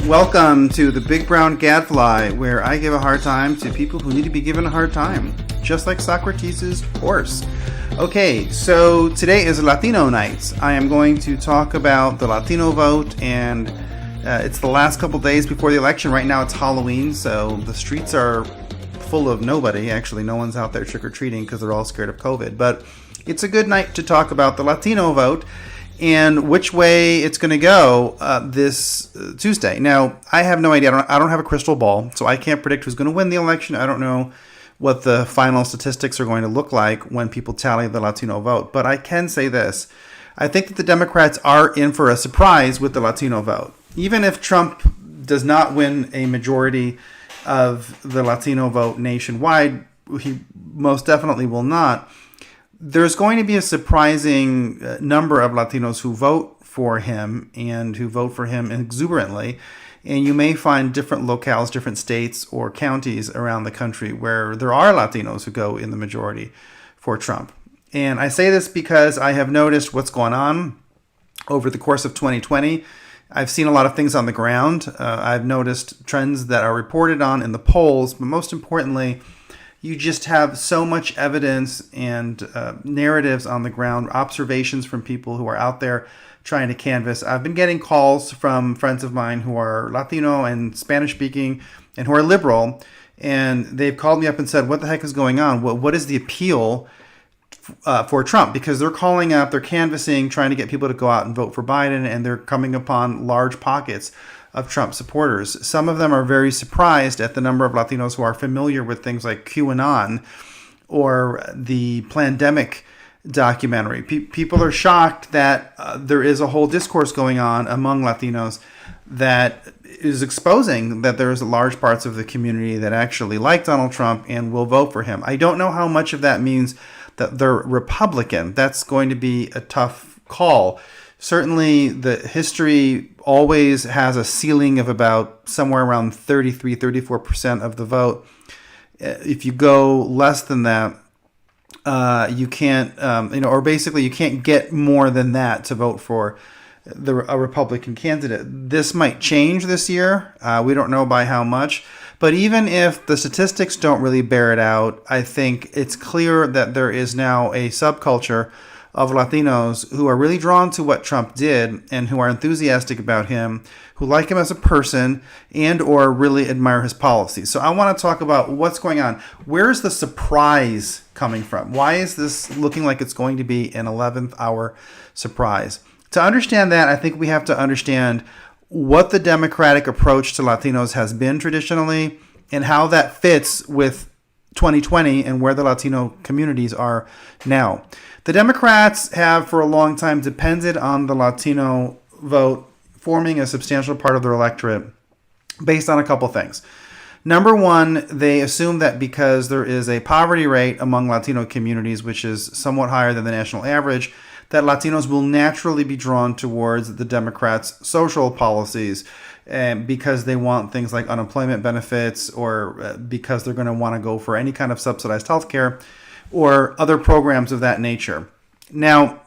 Welcome to the Big Brown Gadfly, where I give a hard time to people who need to be given a hard time, just like Socrates' horse. Okay, so today is Latino night. I am going to talk about the Latino vote, and it's the last couple days before the election. Right now it's Halloween, so the streets are full of nobody. Actually, no one's out there trick-or-treating because they're all scared of COVID. But it's a good night to talk about the Latino vote and which way it's going to go this Tuesday. Now, I have no idea. I don't have a crystal ball, so I can't predict who's going to win the election. I don't know what the final statistics are going to look like when people tally the Latino vote. But I can say this. I think that the Democrats are in for a surprise with the Latino vote. Even if Trump does not win a majority of the Latino vote nationwide, he most definitely will not. There's going to be a surprising number of Latinos who vote for him and who vote for him exuberantly. And you may find different locales, different states or counties around the country where there are Latinos who go in the majority for Trump. And I say this because I have noticed what's going on over the course of 2020. I've seen a lot of things on the ground. I've noticed trends that are reported on in the polls, but most importantly, you just have so much evidence and narratives on the ground, observations from people who are out there trying to canvass. I've been getting calls from friends of mine who are Latino and Spanish speaking and who are liberal, and they've called me up and said, what the heck is going on? What is the appeal for Trump? Because they're calling up, they're canvassing, trying to get people to go out and vote for Biden, and they're coming upon large pockets of Trump supporters. Some of them are very surprised at the number of Latinos who are familiar with things like QAnon or the Plandemic documentary. People are shocked that there is a whole discourse going on among Latinos that is exposing that there's large parts of the community that actually like Donald Trump and will vote for him. I don't know how much of that means that they're Republican. That's going to be a tough call. Certainly, the history always has a ceiling of about somewhere around 34% of the vote. If you go less than that, you can't, or basically you can't get more than that to vote for a Republican candidate. This might change this year. We don't know by how much. But even if the statistics don't really bear it out, I think it's clear that there is now a subculture of Latinos who are really drawn to what Trump did and who are enthusiastic about him, who like him as a person and or really admire his policies. So I want to talk about what's going on. Where is the surprise coming from? Why is this looking like it's going to be an 11th hour surprise? To understand that, I think we have to understand what the Democratic approach to Latinos has been traditionally and how that fits with 2020 and where the Latino communities are now. The Democrats have for a long time depended on the Latino vote forming a substantial part of their electorate based on a couple things. Number one, they assume that because there is a poverty rate among Latino communities, which is somewhat higher than the national average, that Latinos will naturally be drawn towards the Democrats' social policies because they want things like unemployment benefits or because they're going to want to go for any kind of subsidized health care or other programs of that nature. Now,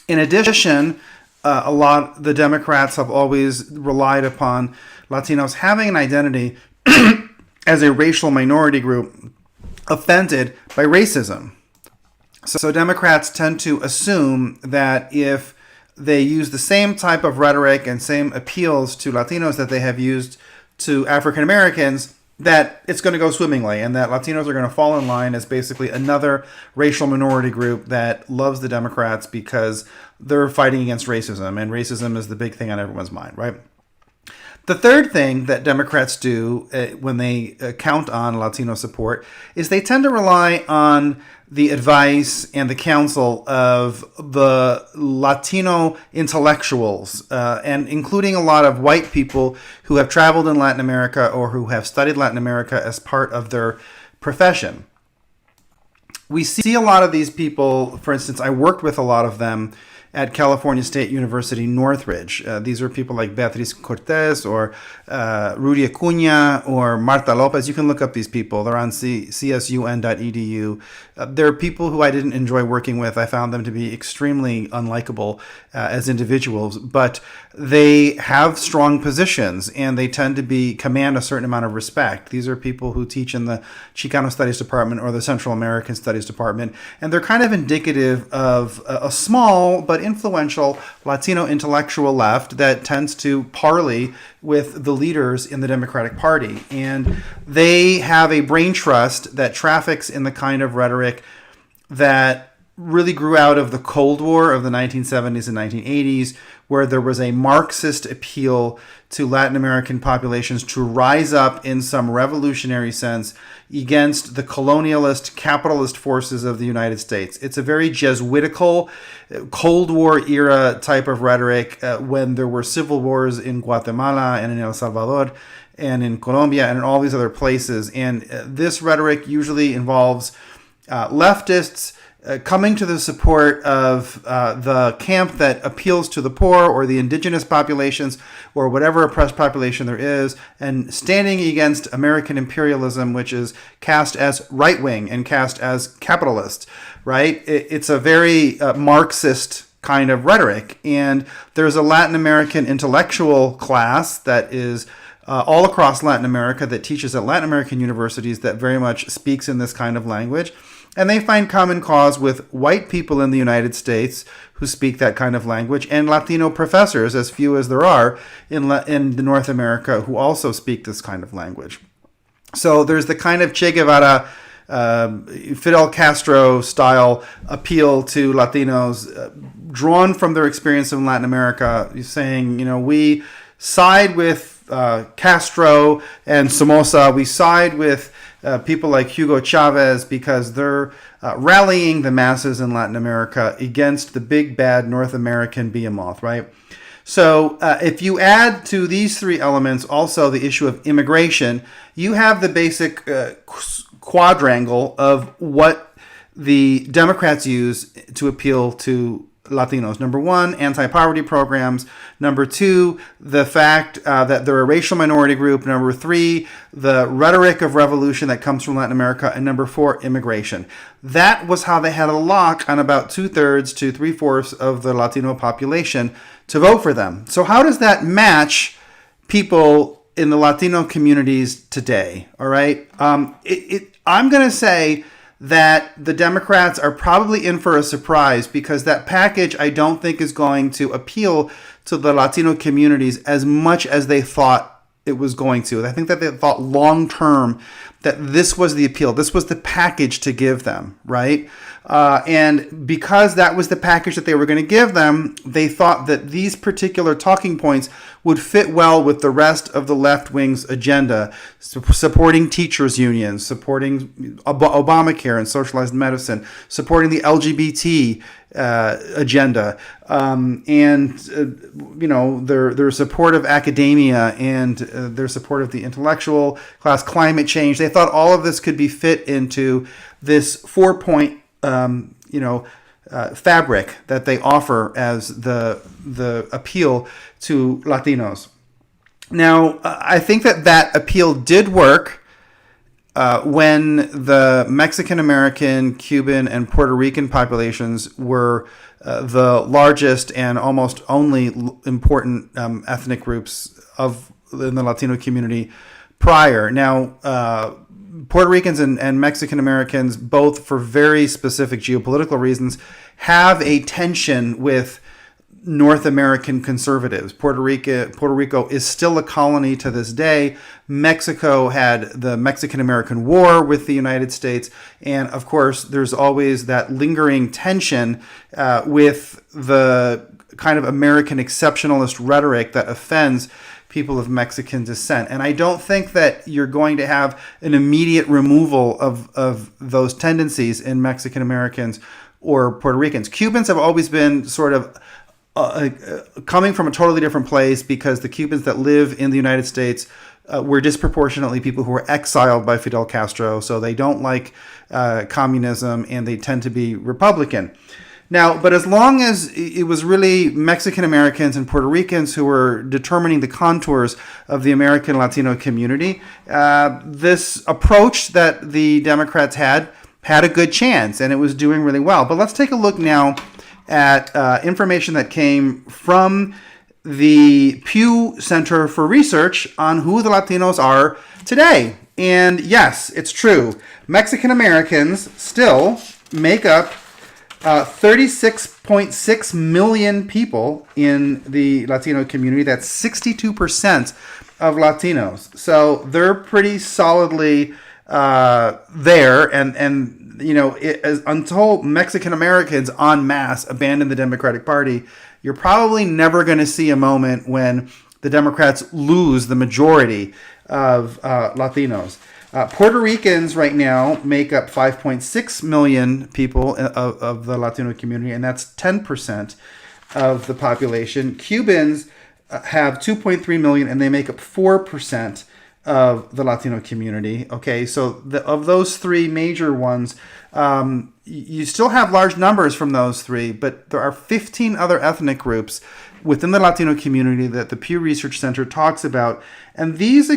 in addition, the Democrats have always relied upon Latinos having an identity as a racial minority group offended by racism. So Democrats tend to assume that if they use the same type of rhetoric and same appeals to Latinos that they have used to African Americans, that it's going to go swimmingly and that Latinos are going to fall in line as basically another racial minority group that loves the Democrats because they're fighting against racism, and racism is the big thing on everyone's mind, right? The third thing that Democrats do when they count on Latino support is they tend to rely on the advice and the counsel of the Latino intellectuals, and including a lot of white people who have traveled in Latin America or who have studied Latin America as part of their profession. We see a lot of these people, for instance, I worked with a lot of them at California State University, Northridge. These are people like Beatriz Cortez or Rudy Acuna or Marta Lopez. You can look up these people. They're on csun.edu. They're people who I didn't enjoy working with. I found them to be extremely unlikable as individuals, but they have strong positions and they tend to command a certain amount of respect. These are people who teach in the Chicano Studies Department or the Central American Studies Department, and they're kind of indicative of a small but influential Latino intellectual left that tends to parley with the leaders in the Democratic Party. And they have a brain trust that traffics in the kind of rhetoric that really grew out of the Cold War of the 1970s and 1980s, where there was a Marxist appeal to Latin American populations to rise up in some revolutionary sense against the colonialist, capitalist forces of the United States. It's a very Jesuitical, Cold War era type of rhetoric when there were civil wars in Guatemala and in El Salvador and in Colombia and in all these other places. And this rhetoric usually involves leftists coming to the support of the camp that appeals to the poor or the indigenous populations or whatever oppressed population there is, and standing against American imperialism, which is cast as right-wing and cast as capitalist, right? It's a very Marxist kind of rhetoric. And there's a Latin American intellectual class that is all across Latin America that teaches at Latin American universities that very much speaks in this kind of language. And they find common cause with white people in the United States who speak that kind of language, and Latino professors, as few as there are in North America, who also speak this kind of language. So there's the kind of Che Guevara, Fidel Castro style appeal to Latinos, drawn from their experience in Latin America, saying, we side with Castro and Somoza, we side with people like Hugo Chavez because they're rallying the masses in Latin America against the big bad North American behemoth, right? So if you add to these three elements also the issue of immigration, you have the basic quadrangle of what the Democrats use to appeal to Latinos. Number one, anti-poverty programs. Number two, the fact that they're a racial minority group. Number three, the rhetoric of revolution that comes from Latin America. And number four, immigration. That was how they had a lock on about 2/3 to 3/4 of the Latino population to vote for them. So how does that match people in the Latino communities today? All right. I'm going to say that the Democrats are probably in for a surprise because that package I don't think is going to appeal to the Latino communities as much as they thought it was going to. I think that they thought long term that this was the appeal. This was the package to give them, right? And because that was the package that they were going to give them, they thought that these particular talking points would fit well with the rest of the left wing's agenda, supporting teachers' unions, supporting Obamacare and socialized medicine, supporting the LGBT agenda, and their support of academia and their support of the intellectual class, climate change. They thought all of this could be fit into this 4-point fabric that they offer as the appeal to Latinos. Now, I think that appeal did work when the Mexican American, Cuban, and Puerto Rican populations were the largest and almost only important ethnic groups in the Latino community prior. Now, Puerto Ricans and Mexican Americans, both for very specific geopolitical reasons, have a tension with North American conservatives. Puerto Rico is still a colony to this day. Mexico had the Mexican-American War with the United States. And of course, there's always that lingering tension with the kind of American exceptionalist rhetoric that offends people of Mexican descent. And I don't think that you're going to have an immediate removal of those tendencies in Mexican Americans or Puerto Ricans. Cubans have always been sort of coming from a totally different place because the Cubans that live in the United States were disproportionately people who were exiled by Fidel Castro. So they don't like communism and they tend to be Republican. Now, but as long as it was really Mexican Americans and Puerto Ricans who were determining the contours of the American Latino community, this approach that the Democrats had a good chance, and it was doing really well. But let's take a look now at information that came from the Pew Center for Research on who the Latinos are today. And yes, it's true. Mexican Americans still make up 36.6 million people in the Latino community. That's 62% of Latinos. So they're pretty solidly there. And you know, until Mexican Americans en masse abandon the Democratic Party, you're probably never going to see a moment when the Democrats lose the majority of Latinos. Puerto Ricans right now make up 5.6 million people of the Latino community, and that's 10% of the population. Cubans have 2.3 million, and they make up 4% of the Latino community. Okay, so of those three major ones, you still have large numbers from those three, but there are 15 other ethnic groups within the Latino community that the Pew Research Center talks about, and these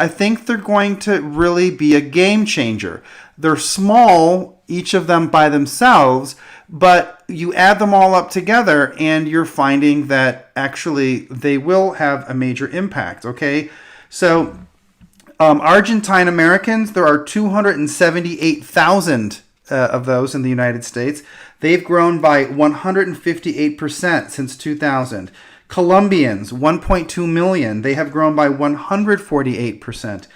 I think they're going to really be a game changer. They're small, each of them by themselves, but you add them all up together and you're finding that actually they will have a major impact, okay? So Argentine Americans, there are 278,000 of those in the United States. They've grown by 158% since 2000. Colombians, 1.2 million. They have grown by 148%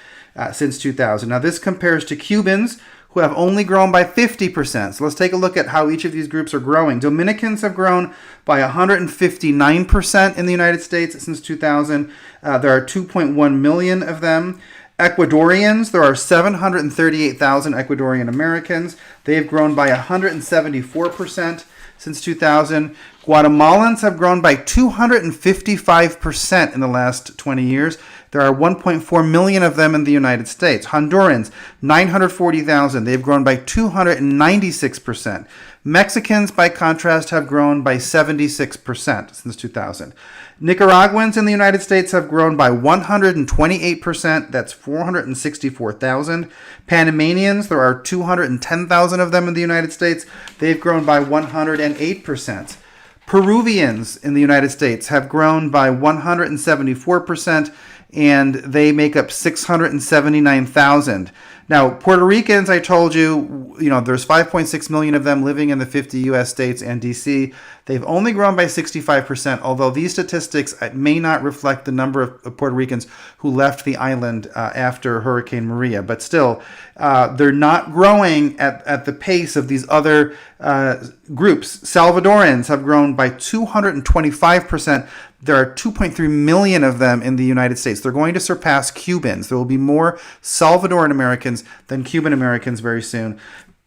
since 2000. Now, this compares to Cubans, who have only grown by 50%. So let's take a look at how each of these groups are growing. Dominicans have grown by 159% in the United States since 2000. There are 2.1 million of them. Ecuadorians, there are 738,000 Ecuadorian Americans. They've grown by 174% since 2000. Guatemalans have grown by 255% in the last 20 years. There are 1.4 million of them in the United States. Hondurans, 940,000. They've grown by 296%. Mexicans, by contrast, have grown by 76% since 2000. Nicaraguans in the United States have grown by 128%. That's 464,000. Panamanians, there are 210,000 of them in the United States. They've grown by 108%. Peruvians in the United States have grown by 174%, and they make up 679,000. Now, Puerto Ricans, I told you, there's 5.6 million of them living in the 50 U.S. states and D.C. They've only grown by 65%, although these statistics may not reflect the number of Puerto Ricans who left the island after Hurricane Maria. But still, they're not growing at the pace of these other groups. Salvadorans have grown by 225%. There are 2.3 million of them in the United States. They're going to surpass Cubans. There will be more Salvadoran Americans than Cuban Americans very soon.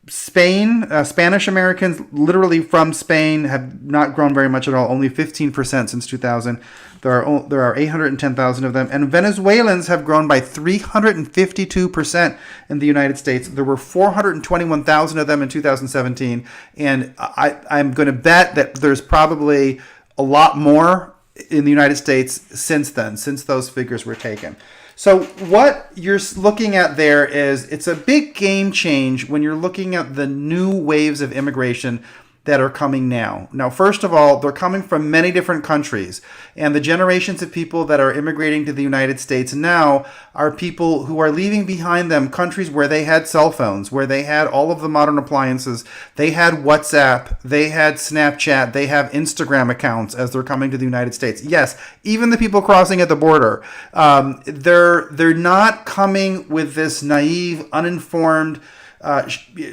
Spain, Spanish Americans, literally from Spain, have not grown very much at all, only 15% since 2000. There are 810,000 of them. And Venezuelans have grown by 352% in the United States. There were 421,000 of them in 2017. And I'm going to bet that there's probably a lot more in the United States since then, since those figures were taken. So what you're looking at there is it's a big game change when you're looking at the new waves of immigration that are coming now. Now, first of all, they're coming from many different countries, and the generations of people that are immigrating to the United States now are people who are leaving behind them countries where they had cell phones, where they had all of the modern appliances, they had WhatsApp, they had Snapchat, they have Instagram accounts as they're coming to the United States. Yes, even the people crossing at the border, they're not coming with this naive, uninformed,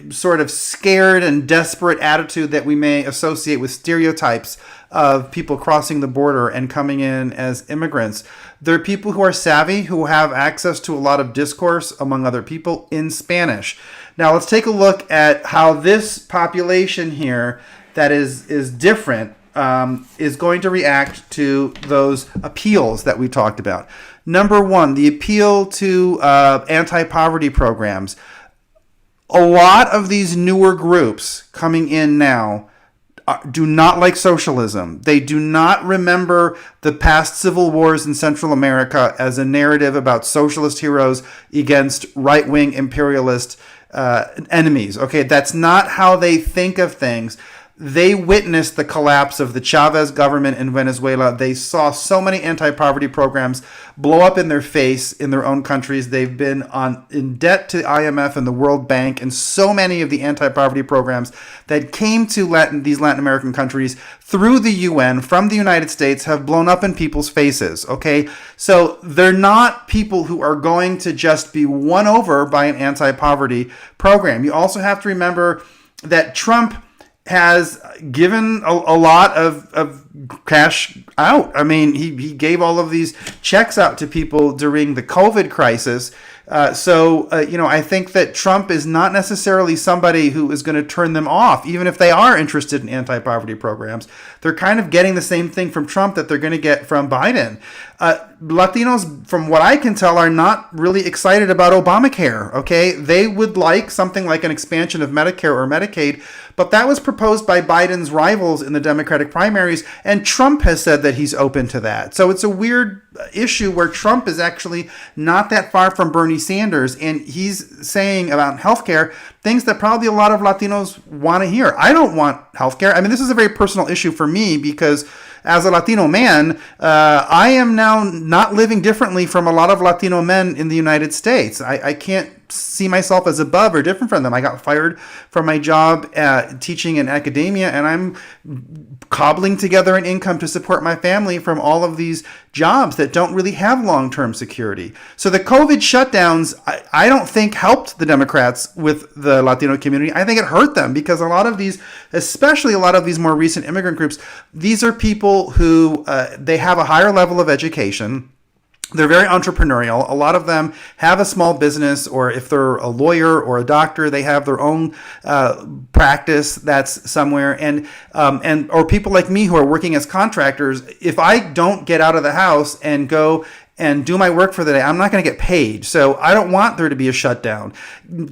sort of scared and desperate attitude that we may associate with stereotypes of people crossing the border and coming in as immigrants. They're people who are savvy, who have access to a lot of discourse among other people in Spanish. Now let's take a look at how this population here that is different is going to react to those appeals that we talked about. Number one, the appeal to anti-poverty programs. A lot of these newer groups coming in now do not like socialism. They do not remember the past civil wars in Central America as a narrative about socialist heroes against right-wing imperialist enemies. Okay, that's not how they think of things. They witnessed the collapse of the Chavez government in Venezuela. They saw so many anti-poverty programs blow up in their face in their own countries. They've been in debt to the IMF and the World Bank, and so many of the anti-poverty programs that came to these Latin American countries through the UN from the United States have blown up in people's faces, okay? So they're not people who are going to just be won over by an anti-poverty program. You also have to remember that Trump has given a lot of cash out. I mean, he gave all of these checks out to people during the COVID crisis. I think that Trump is not necessarily somebody who is going to turn them off, even if they are interested in anti-poverty programs. They're kind of getting the same thing from Trump that they're going to get from Biden. Latinos, from what I can tell, are not really excited about Obamacare, okay? They would like something like an expansion of Medicare or Medicaid, but that was proposed by Biden's rivals in the Democratic primaries, and Trump has said that he's open to that. So it's a weird issue where Trump is actually not that far from Bernie Sanders, and he's saying about healthcare things that probably a lot of Latinos want to hear. I don't want healthcare. I mean, this is a very personal issue for me because as a Latino man, I am now not living differently from a lot of Latino men in the United States. I can't see myself as above or different from them. I got fired from my job teaching in academia, and I'm cobbling together an income to support my family from all of these jobs that don't really have long-term security. So the COVID shutdowns, I don't think helped the Democrats with the Latino community. I think it hurt them because a lot of these, especially a lot of these more recent immigrant groups, these are people who they have a higher level of education. They're very entrepreneurial. A lot of them have a small business, or if they're a lawyer or a doctor, they have their own practice that's somewhere. And or people like me who are working as contractors, if I don't get out of the house and go and do my work for the day, I'm not going to get paid. So I don't want there to be a shutdown.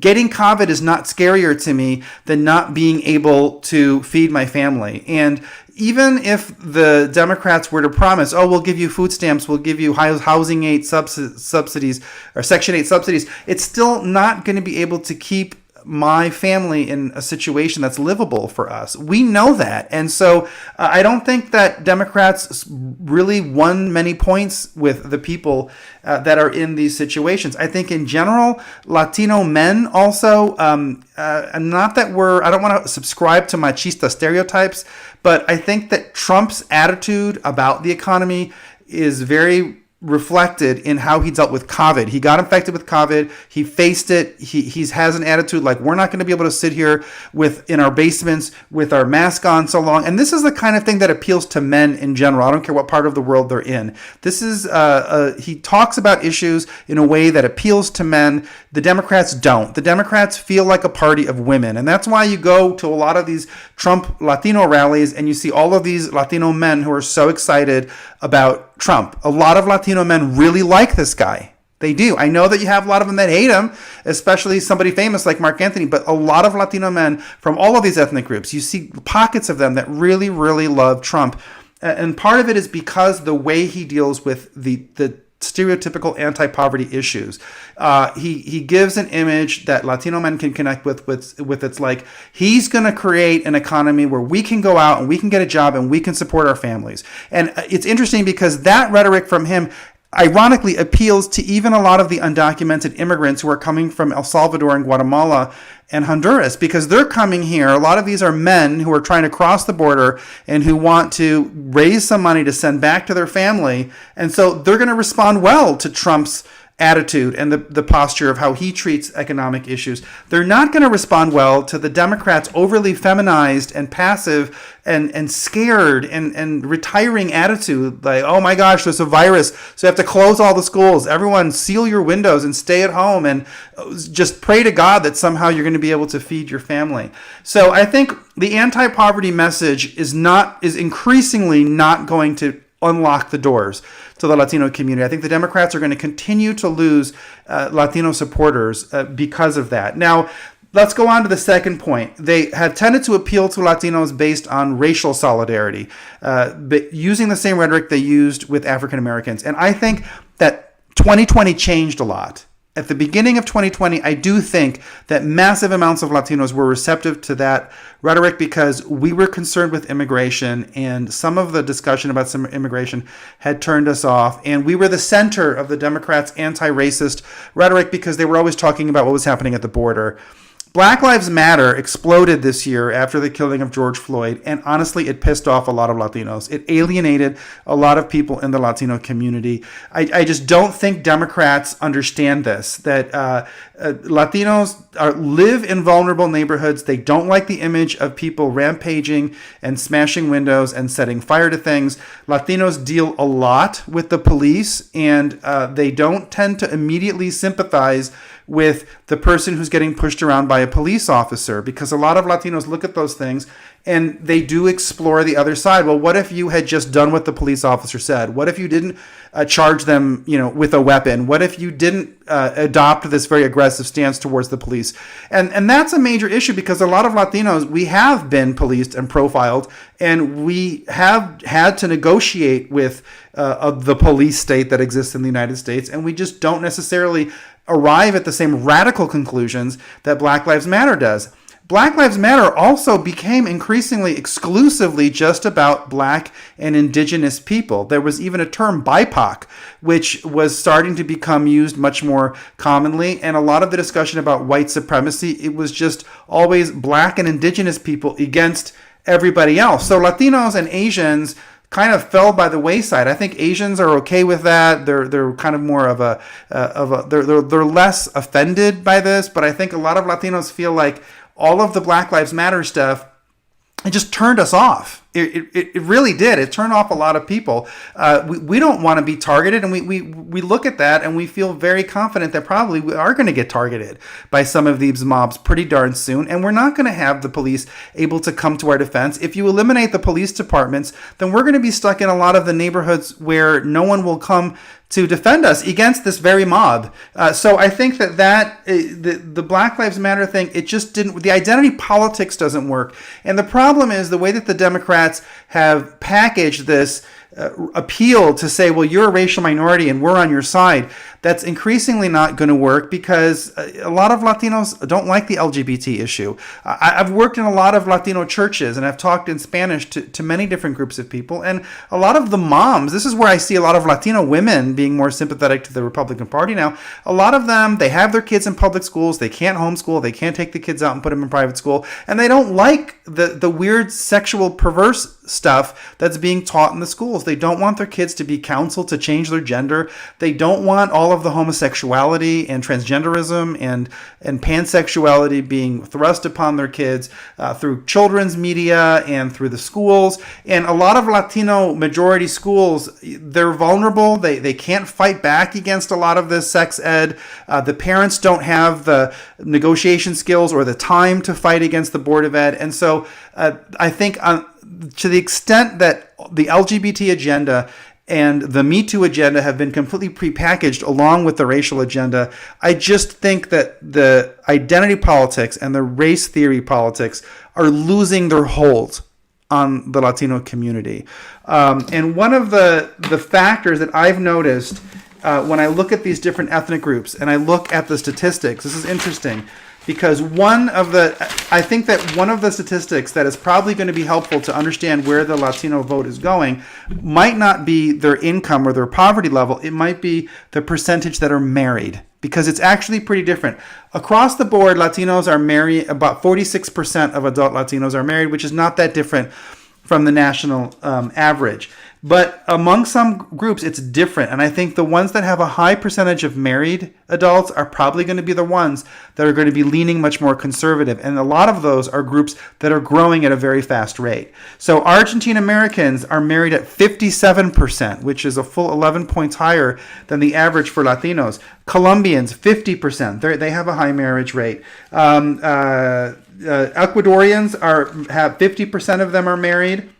Getting COVID is not scarier to me than not being able to feed my family. And even if the Democrats were to promise, oh, we'll give you food stamps, we'll give you housing aid subsidies or Section 8 subsidies, it's still not going to be able to keep my family in a situation that's livable for us. We know that. And so I don't think that Democrats really won many points with the people that are in these situations. I think in general, Latino men also, not that I don't want to subscribe to machista stereotypes, but I think that Trump's attitude about the economy is very reflected in how he dealt with COVID. He got infected with COVID. He faced it. He has an attitude like, we're not going to be able to sit here in our basements with our mask on so long. And this is the kind of thing that appeals to men in general. I don't care what part of the world they're in. This is, he talks about issues in a way that appeals to men. The Democrats don't. The Democrats feel like a party of women. And that's why you go to a lot of these Trump Latino rallies and you see all of these Latino men who are so excited about Trump. A lot of Latino men really like this guy. They do. I know that you have a lot of them that hate him, especially somebody famous like Mark Anthony, but a lot of Latino men from all of these ethnic groups, you see pockets of them that really, really love Trump. And part of it is because the way he deals with the stereotypical anti-poverty issues. He gives an image that Latino men can connect with. It's like he's going to create an economy where we can go out and we can get a job and we can support our families. And it's interesting because that rhetoric from him ironically appeals to even a lot of the undocumented immigrants who are coming from El Salvador and Guatemala and Honduras, because they're coming here. A lot of these are men who are trying to cross the border and who want to raise some money to send back to their family. And so they're going to respond well to Trump's attitude and the posture of how he treats economic issues. They're not going to respond well to the Democrats' overly feminized and passive and scared and retiring attitude. Like, oh my gosh, there's a virus, so you have to close all the schools. Everyone seal your windows and stay at home and just pray to God that somehow you're going to be able to feed your family. So I think the anti-poverty message is increasingly not going to unlock the doors to the Latino community. I think the Democrats are going to continue to lose Latino supporters because of that. Now, let's go on to the second point. They have tended to appeal to Latinos based on racial solidarity, but using the same rhetoric they used with African Americans. And I think that 2020 changed a lot. At the beginning of 2020, I do think that massive amounts of Latinos were receptive to that rhetoric because we were concerned with immigration, and some of the discussion about some immigration had turned us off. And we were the center of the Democrats' anti-racist rhetoric because they were always talking about what was happening at the border. Black Lives Matter exploded this year after the killing of George Floyd, and honestly, it pissed off a lot of Latinos. It alienated a lot of people in the Latino community. I just don't think Democrats understand this, that Latinos live in vulnerable neighborhoods. They don't like the image of people rampaging and smashing windows and setting fire to things. Latinos deal a lot with the police, and they don't tend to immediately sympathize with the person who's getting pushed around by a police officer, because a lot of Latinos look at those things and they do explore the other side. Well, what if you had just done what the police officer said? What if you didn't charge them, with a weapon? What if you didn't adopt this very aggressive stance towards the police? And that's a major issue because a lot of Latinos, we have been policed and profiled, and we have had to negotiate with the police state that exists in the United States, and we just don't necessarily arrive at the same radical conclusions that Black Lives Matter does. Black Lives Matter also became increasingly exclusively just about Black and Indigenous people. There was even a term BIPOC, which was starting to become used much more commonly. And a lot of the discussion about white supremacy, it was just always Black and Indigenous people against everybody else. So Latinos and Asians kind of fell by the wayside. I think Asians are okay with that. They're kind of more of they're less offended by this. But I think a lot of Latinos feel like all of the Black Lives Matter stuff, it just turned us off. It really did. It turned off a lot of people. We don't want to be targeted, and we look at that and we feel very confident that probably we are going to get targeted by some of these mobs pretty darn soon, and we're not going to have the police able to come to our defense. If you eliminate the police departments, then we're going to be stuck in a lot of the neighborhoods where no one will come to defend us against this very mob. So I think that the Black Lives Matter thing, it just didn't, the identity politics doesn't work. And the problem is the way that the Democrats have packaged this appeal to say, well, you're a racial minority and we're on your side. That's increasingly not going to work because a lot of Latinos don't like the LGBT issue. I've worked in a lot of Latino churches and I've talked in Spanish to many different groups of people. And a lot of the moms, this is where I see a lot of Latino women being more sympathetic to the Republican Party now. A lot of them, they have their kids in public schools. They can't homeschool. They can't take the kids out and put them in private school. And they don't like the weird sexual perverse stuff that's being taught in the schools. They don't want their kids to be counseled to change their gender. They don't want all of the homosexuality and transgenderism and pansexuality being thrust upon their kids through children's media and through the schools. And a lot of Latino majority schools, they're vulnerable. They can't fight back against a lot of this sex ed. The parents don't have the negotiation skills or the time to fight against the Board of Ed. And so I think to the extent that the LGBT agenda and the Me Too agenda have been completely prepackaged along with the racial agenda, I just think that the identity politics and the race theory politics are losing their hold on the Latino community. And one of the factors that I've noticed when I look at these different ethnic groups and I look at the statistics, this is interesting. Because I think that one of the statistics that is probably going to be helpful to understand where the Latino vote is going might not be their income or their poverty level. It might be the percentage that are married, because it's actually pretty different. Across the board, Latinos are married, about 46% of adult Latinos are married, which is not that different from the national average. But among some groups, it's different. And I think the ones that have a high percentage of married adults are probably going to be the ones that are going to be leaning much more conservative. And a lot of those are groups that are growing at a very fast rate. So Argentine Americans are married at 57%, which is a full 11 points higher than the average for Latinos. Colombians, 50%. They have a high marriage rate. Ecuadorians have 50% of them are married.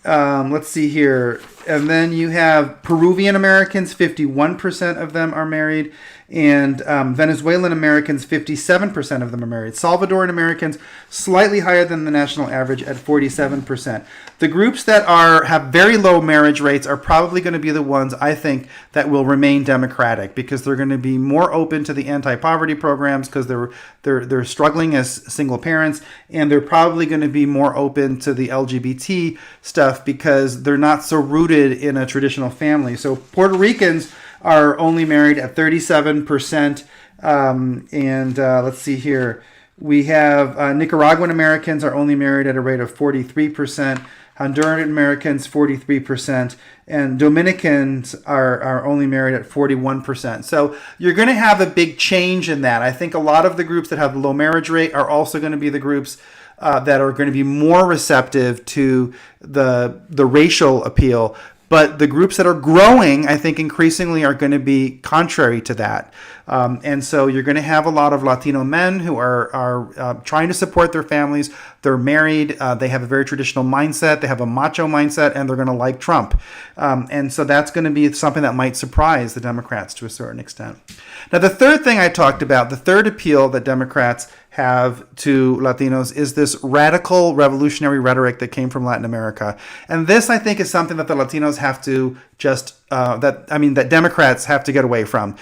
Let's see here. And then you have Peruvian Americans, 51% of them are married. And Venezuelan Americans, 57% of them are married. Salvadoran Americans, slightly higher than the national average at 47%. The groups that have very low marriage rates are probably going to be the ones, I think, that will remain Democratic, because they're going to be more open to the anti-poverty programs because they're struggling as single parents, and they're probably going to be more open to the LGBT stuff because they're not so rooted in a traditional family. So Puerto Ricans are only married at 37%. Let's see here. We have Nicaraguan Americans are only married at a rate of 43%. Honduran Americans, 43%. And Dominicans are only married at 41%. So you're going to have a big change in that. I think a lot of the groups that have the low marriage rate are also going to be the groups that are going to be more receptive to the racial appeal. But the groups that are growing, I think, increasingly are going to be contrary to that. And so you're going to have a lot of Latino men who are trying to support their families. They're married. They have a very traditional mindset. They have a macho mindset, and they're going to like Trump. And so that's going to be something that might surprise the Democrats to a certain extent. Now, the third thing I talked about, the third appeal that Democrats have to Latinos is this radical revolutionary rhetoric that came from Latin America. And this, I think, is something that the Latinos have to that Democrats have to get away from.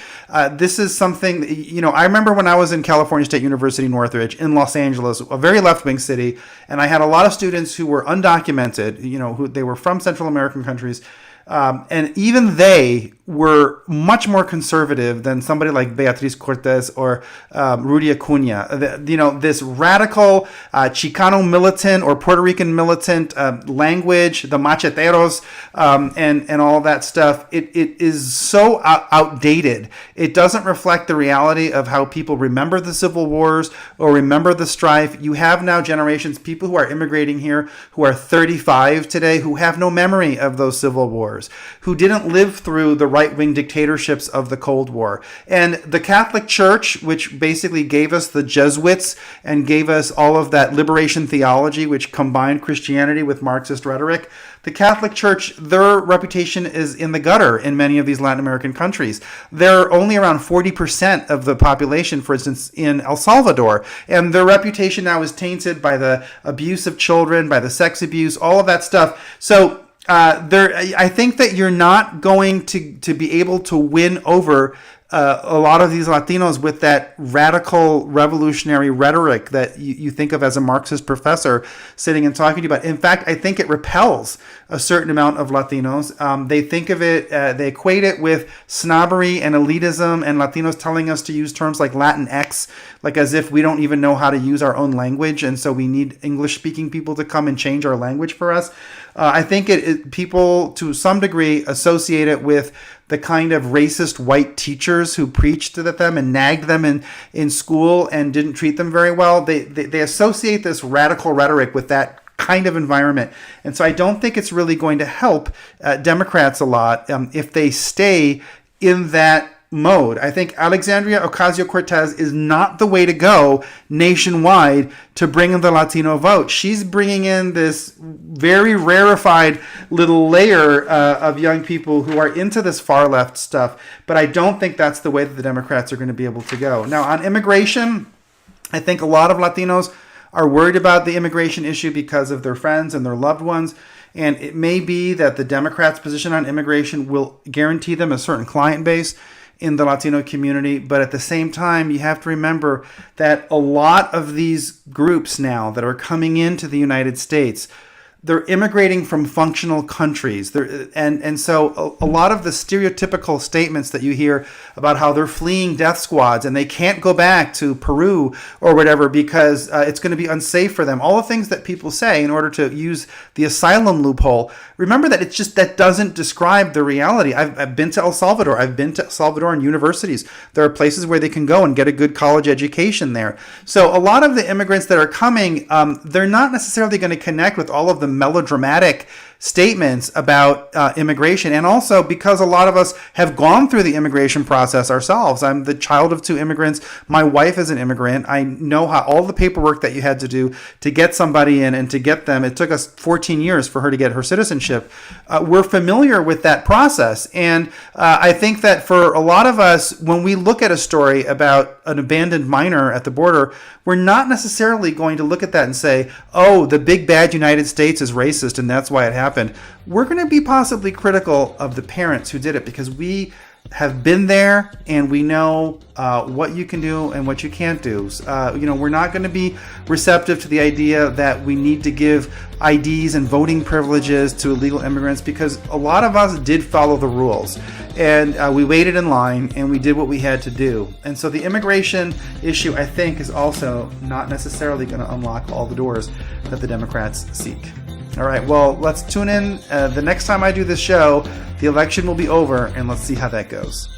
This is something, I remember when I was in California State University, Northridge, in Los Angeles, a very left-wing city, and I had a lot of students who were undocumented, who they were from Central American countries, and even they were much more conservative than somebody like Beatriz Cortez or Rudy Acuna. This radical Chicano militant or Puerto Rican militant language, the macheteros, and all that stuff, it is so outdated. It doesn't reflect the reality of how people remember the civil wars or remember the strife. You have now generations, people who are immigrating here, who are 35 today, who have no memory of those civil wars, who didn't live through the right-wing dictatorships of the Cold War. And the Catholic Church, which basically gave us the Jesuits and gave us all of that liberation theology, which combined Christianity with Marxist rhetoric, the Catholic Church, their reputation is in the gutter in many of these Latin American countries. They're only around 40% of the population, for instance, in El Salvador. And their reputation now is tainted by the abuse of children, by the sex abuse, all of that stuff. So I think that you're not going to be able to win over a lot of these Latinos with that radical revolutionary rhetoric that you think of as a Marxist professor sitting and talking to you about. In fact, I think it repels a certain amount of Latinos. They think of it, they equate it with snobbery and elitism, and Latinos telling us to use terms like Latinx, like as if we don't even know how to use our own language, and so we need English-speaking people to come and change our language for us. I think people, to some degree, associate it with the kind of racist white teachers who preached at them and nagged them in school and didn't treat them very well. They associate this radical rhetoric with that kind of environment. And so I don't think it's really going to help Democrats a lot if they stay in that mode. I think Alexandria Ocasio-Cortez is not the way to go nationwide to bring in the Latino vote. She's bringing in this very rarefied little layer of young people who are into this far left stuff, but I don't think that's the way that the Democrats are going to be able to go. Now, on immigration, I think a lot of Latinos are worried about the immigration issue because of their friends and their loved ones. And it may be that the Democrats' position on immigration will guarantee them a certain client base in the Latino community. But at the same time, you have to remember that a lot of these groups now that are coming into the United States, they're immigrating from functional countries. And so a lot of the stereotypical statements that you hear about how they're fleeing death squads and they can't go back to Peru or whatever because it's going to be unsafe for them. All the things that people say in order to use the asylum loophole. Remember that that doesn't describe the reality. I've been to El Salvador. I've been to Salvadoran universities. There are places where they can go and get a good college education there. So a lot of the immigrants that are coming, they're not necessarily going to connect with all of the melodramatic statements about immigration, and also because a lot of us have gone through the immigration process ourselves. I'm the child of 2 immigrants. My wife is an immigrant. I know how all the paperwork that you had to do to get somebody in and to get them. It took us 14 years for her to get her citizenship. We're familiar with that process, and I think that for a lot of us, when we look at a story about an abandoned minor at the border, we're not necessarily going to look at that and say, oh, the big bad United States is racist and that's why it happened. We're going to be possibly critical of the parents who did it because we have been there and we know what you can do and what you can't do. We're not going to be receptive to the idea that we need to give IDs and voting privileges to illegal immigrants because a lot of us did follow the rules and we waited in line and we did what we had to do. And so the immigration issue, I think, is also not necessarily going to unlock all the doors that the Democrats seek. All right, well, let's tune in the next time I do this show. The election will be over, and let's see how that goes.